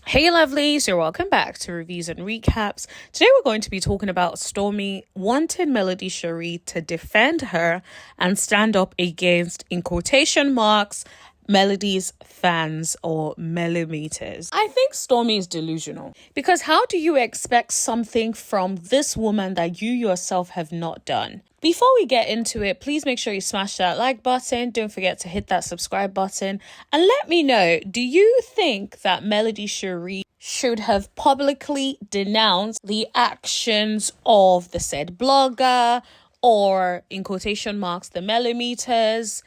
Hey lovelies, you're welcome back to Reviews and Recaps. Today we're going to be talking about Stormy wanting melodyshari to defend her and stand up against, in quotation marks, Melody's fans or millimeters. I think Stormy is delusional because how do you expect something from this woman that you yourself have not done? Before we get into it, please make sure you smash that like button. Don't forget to hit that subscribe button and let me know, do you think that melodyshari should have publicly denounced the actions of the said blogger or, in quotation marks, the millimeters?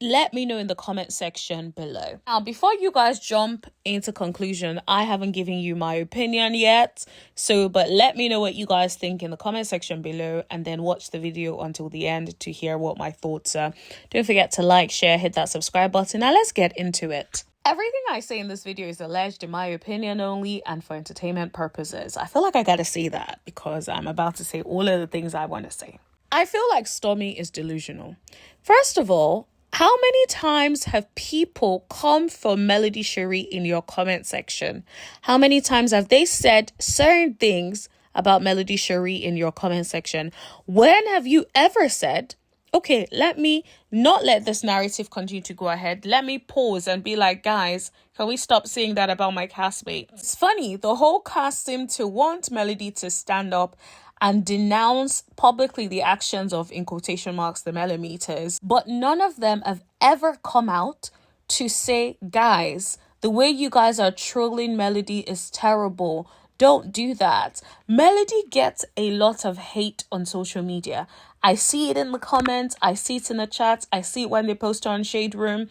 Let me know in the comment section below. Now, before you guys jump into conclusion, I haven't given you my opinion yet. But let me know what you guys think in the comment section below and then watch the video until the end to hear what my thoughts are. Don't forget to like, share, hit that subscribe button. Now let's get into it. Everything I say in this video is alleged in my opinion only and for entertainment purposes. I feel like I gotta say that because I'm about to say all of the things I want to say. I feel like Stormy is delusional. First of all, how many times have people come for melodyshari in your comment section? How many times have they said certain things about melodyshari in your comment section? When have you ever said, okay, let me not let this narrative continue to go ahead. Let me pause and be like, guys, can we stop saying that about my castmate? It's funny, the whole cast seemed to want Melody to stand up and denounce publicly the actions of, in quotation marks, the millimeters. But none of them have ever come out to say, guys, the way you guys are trolling Melody is terrible. Don't do that. Melody gets a lot of hate on social media. I see it in the comments. I see it in the chats. I see it when they post on Shade Room.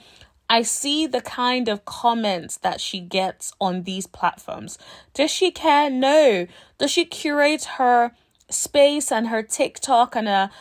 I see the kind of comments that she gets on these platforms. Does she care? No. Does she curate her space and her TikTok and her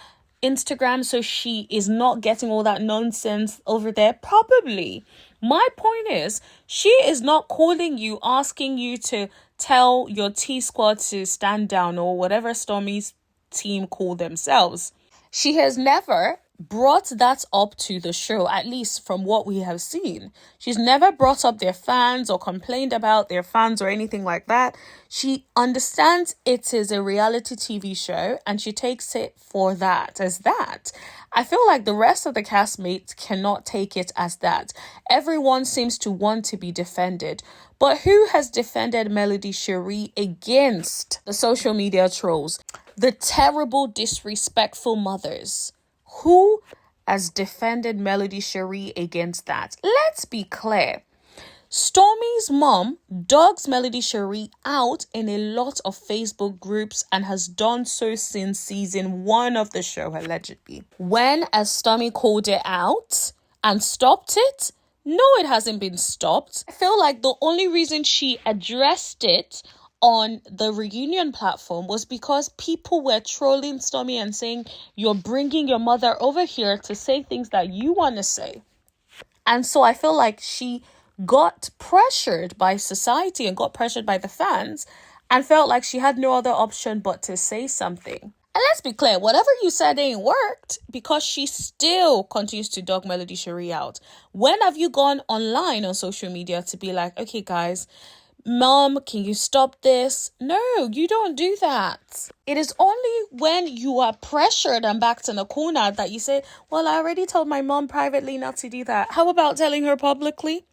Instagram so she is not getting all that nonsense over there? Probably. My point is, she is not calling you, asking you to tell your T-Squad to stand down or whatever Stormy's team call themselves. She has never brought that up to the show, at least from what we have seen. She's never brought up their fans or complained about their fans or anything like that. She understands it is a reality TV show and she takes it for that, as that. I feel like the rest of the castmates cannot take it as that. Everyone seems to want to be defended. But who has defended melodyshari against the social media trolls? The terrible, disrespectful mothers. Who has defended melodyshari against that? Let's be clear. Stormy's mom dogs melodyshari out in a lot of Facebook groups and has done so since season 1 of the show, allegedly. When has Stormy called it out and stopped it? No, it hasn't been stopped. I feel like the only reason she addressed it on the reunion platform was because people were trolling Stormy and saying, you're bringing your mother over here to say things that you want to say. And so I feel like she got pressured by society and got pressured by the fans and felt like she had no other option but to say something. And let's be clear, whatever you said ain't worked because she still continues to dog melodyshari out. When have you gone online on social media to be like, okay, guys, Mom, can you stop this? No, you don't do that. It is only when you are pressured and backed in a corner that you say, well, I already told my mom privately not to do that. How about telling her publicly?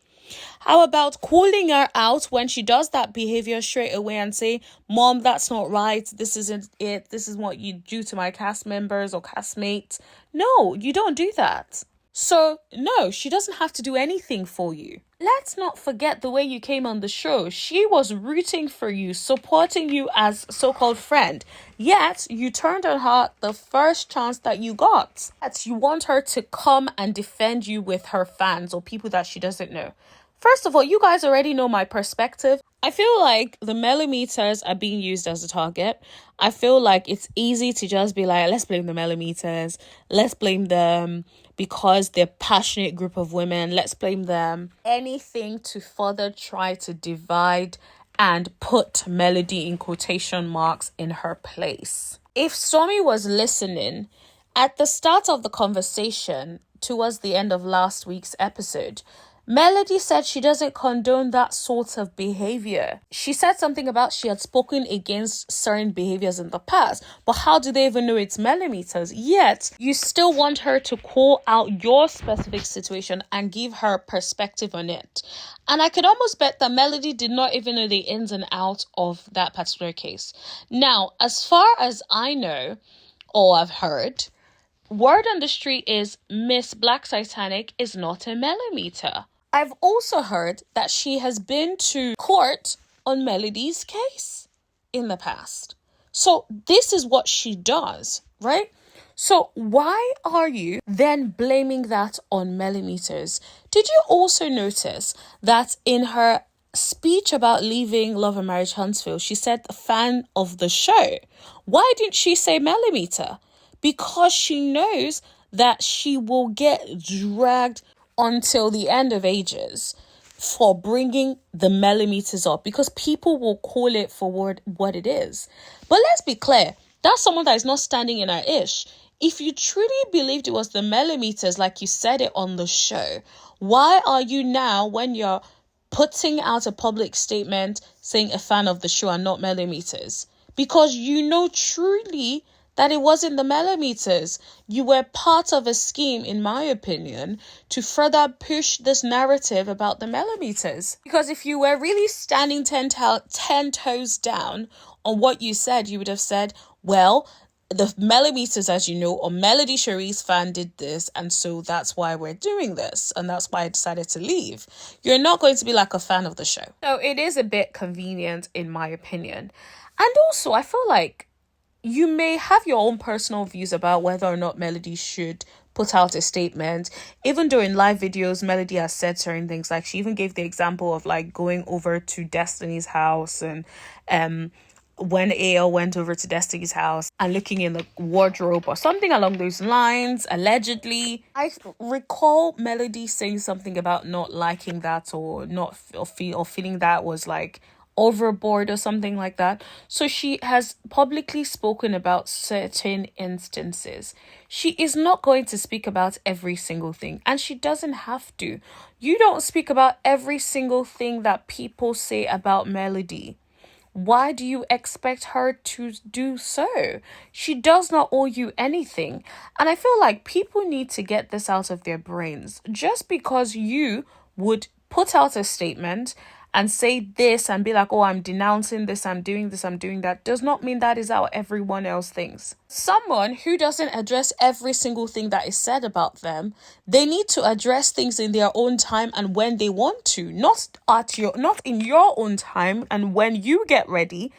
How about calling her out when she does that behavior straight away and say, Mom, that's not right. This isn't it. This is what you do to my cast members or castmates. No, you don't do that. So, no, she doesn't have to do anything for you. Let's not forget the way you came on the show. She was rooting for you, supporting you as so-called friend. Yet, you turned on her the first chance that you got. That you want her to come and defend you with her fans or people that she doesn't know. First of all, you guys already know my perspective. I feel like the millimeters are being used as a target. I feel like it's easy to just be like, let's blame the millimeters. Let's blame them because they're a passionate group of women. Let's blame them. Anything to further try to divide and put Melody in quotation marks in her place. If Stormy was listening, at the start of the conversation, towards the end of last week's episode, Melody said she doesn't condone that sort of behavior. She said something about she had spoken against certain behaviors in the past, but how do they even know it's millimeters? Yet, you still want her to call out your specific situation and give her perspective on it. And I could almost bet that Melody did not even know the ins and outs of that particular case. Now, as far as I know, or I've heard, word on the street is Miss Black Titanic is not a millimeter. I've also heard that she has been to court on Melody's case in the past. So this is what she does, right? So why are you then blaming that on millimeters? Did you also notice that in her speech about leaving Love and Marriage Huntsville, she said a fan of the show? Why didn't she say millimeter? Because she knows that she will get dragged until the end of ages for bringing the millimeters up, because people will call it for what it is. But let's be clear, that's someone that is not standing in her ish. If you truly believed it was the millimeters, like you said it on the show, why are you now, when you're putting out a public statement saying a fan of the show and not millimeters? Because you know truly that it wasn't the millimeters. You were part of a scheme, in my opinion, to further push this narrative about the millimeters. Because if you were really standing 10 toes down on what you said, you would have said, well, the millimeters, as you know, or melodyshari's fan did this, and so that's why we're doing this, and that's why I decided to leave. You're not going to be like a fan of the show. So it is a bit convenient, in my opinion. And also, I feel like you may have your own personal views about whether or not Melody should put out a statement. Even during live videos, Melody has said certain things. Like, she even gave the example of like going over to Destiny's house, and when AL went over to Destiny's house and looking in the wardrobe or something along those lines, allegedly. I recall Melody saying something about not liking that, or feeling that was like overboard or something like that. So she has publicly spoken about certain instances. She is not going to speak about every single thing, and she doesn't have to. You don't speak about every single thing that people say about Melody. Why do you expect her to do so? She does not owe you anything. And I feel like people need to get this out of their brains. Just because you would put out a statement and say this and be like, oh, I'm denouncing this, I'm doing that, does not mean that is how everyone else thinks. Someone who doesn't address every single thing that is said about them, they need to address things in their own time and when they want to, not in your own time and when you get ready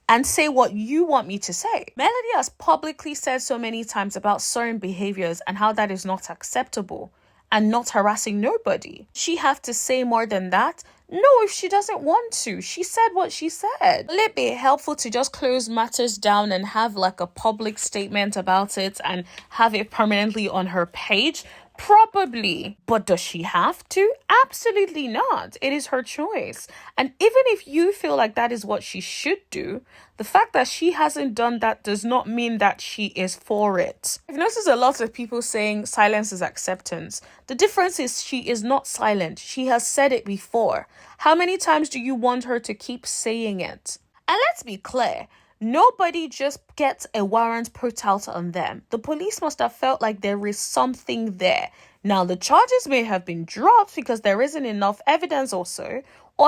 and say what you want me to say. Melody has publicly said so many times about certain behaviors and how that is not acceptable and not harassing nobody. She have to say more than that? No, if she doesn't want to. She said what she said. Will it be helpful to just close matters down and have like a public statement about it and have it permanently on her page? Probably. But does she have to? Absolutely not. It is her choice. And even if you feel like that is what she should do, the fact that she hasn't done that does not mean that she is for it. I've noticed a lot of people saying silence is acceptance. The difference is she is not silent. She has said it before. How many times do you want her to keep saying it? And let's be clear. Nobody just gets a warrant put out on them. The police must have felt like there is something there. Now, the charges may have been dropped because there isn't enough evidence or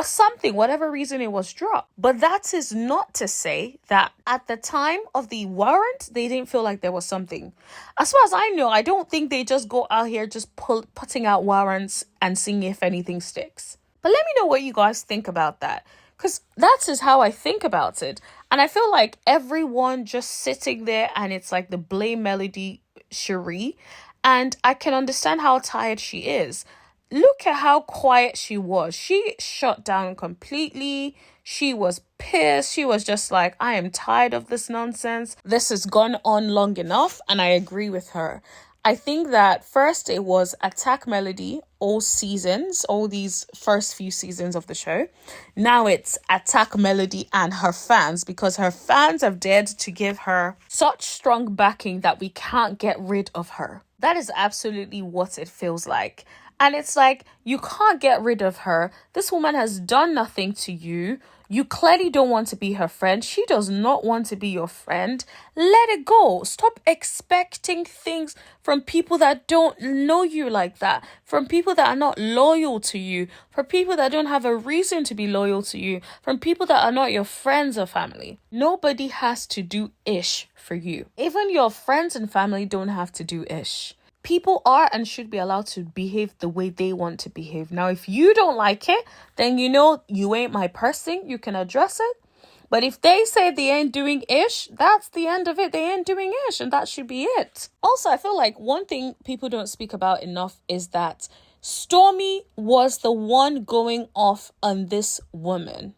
something, whatever reason it was dropped. But that is not to say that at the time of the warrant, they didn't feel like there was something. As far as I know, I don't think they just go out here just putting out warrants and seeing if anything sticks. But let me know what you guys think about that. Because that is how I think about it. And I feel like everyone just sitting there and it's like the blame melodyshari. And I can understand how tired she is. Look at how quiet she was. She shut down completely. She was pissed. She was just like, I am tired of this nonsense. This has gone on long enough. And I agree with her. I think that first it was attack Melody all seasons, all these first few seasons of the show. Now it's attack Melody and her fans, because her fans have dared to give her such strong backing that we can't get rid of her. That is absolutely what it feels like. And it's like, you can't get rid of her. This woman has done nothing to you. You clearly don't want to be her friend. She does not want to be your friend. Let it go. Stop expecting things from people that don't know you like that, from people that are not loyal to you, from people that don't have a reason to be loyal to you, from people that are not your friends or family. Nobody has to do ish for you. Even your friends and family don't have to do ish. People are and should be allowed to behave the way they want to behave. Now, if you don't like it, then you ain't my person. You can address it. But if they say they ain't doing ish, that's the end of it. They ain't doing ish, and that should be it. Also, I feel like one thing people don't speak about enough is that Stormy was the one going off on this woman.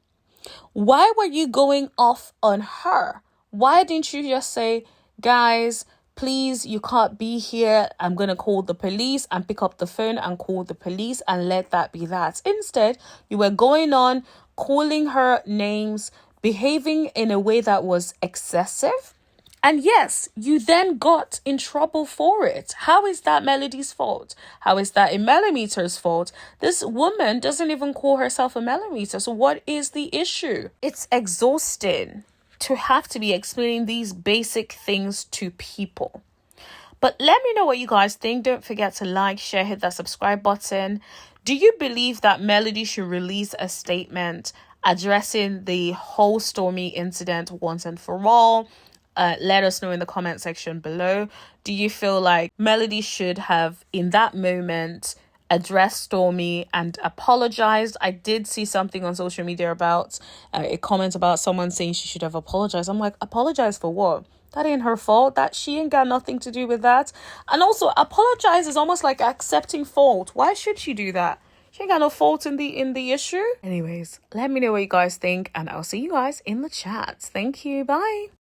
Why were you going off on her? Why didn't you just say, guys, please, you can't be here. I'm going to call the police, and pick up the phone and call the police and let that be that. Instead, you were going on calling her names, behaving in a way that was excessive. And yes, you then got in trouble for it. How is that Melody's fault? How is that a millimeter's fault? This woman doesn't even call herself a millimeter. So what is the issue? It's exhausting to have to be explaining these basic things to people. But let me know what you guys think. Don't forget to like, share, hit that subscribe button. Do you believe that Melody should release a statement addressing the whole Stormy incident once and for all? Let us know in the comment section below. Do you feel like Melody should have, in that moment, addressed Stormy and apologized? I did see something on social media about a comment about someone saying she should have apologized. I'm like, apologize for what? That ain't her fault. That she ain't got nothing to do with that. And also, apologize is almost like accepting fault. Why should she do that? She ain't got no fault in the issue. Anyways, let me know what you guys think, and I'll see you guys in the chat. Thank you. Bye.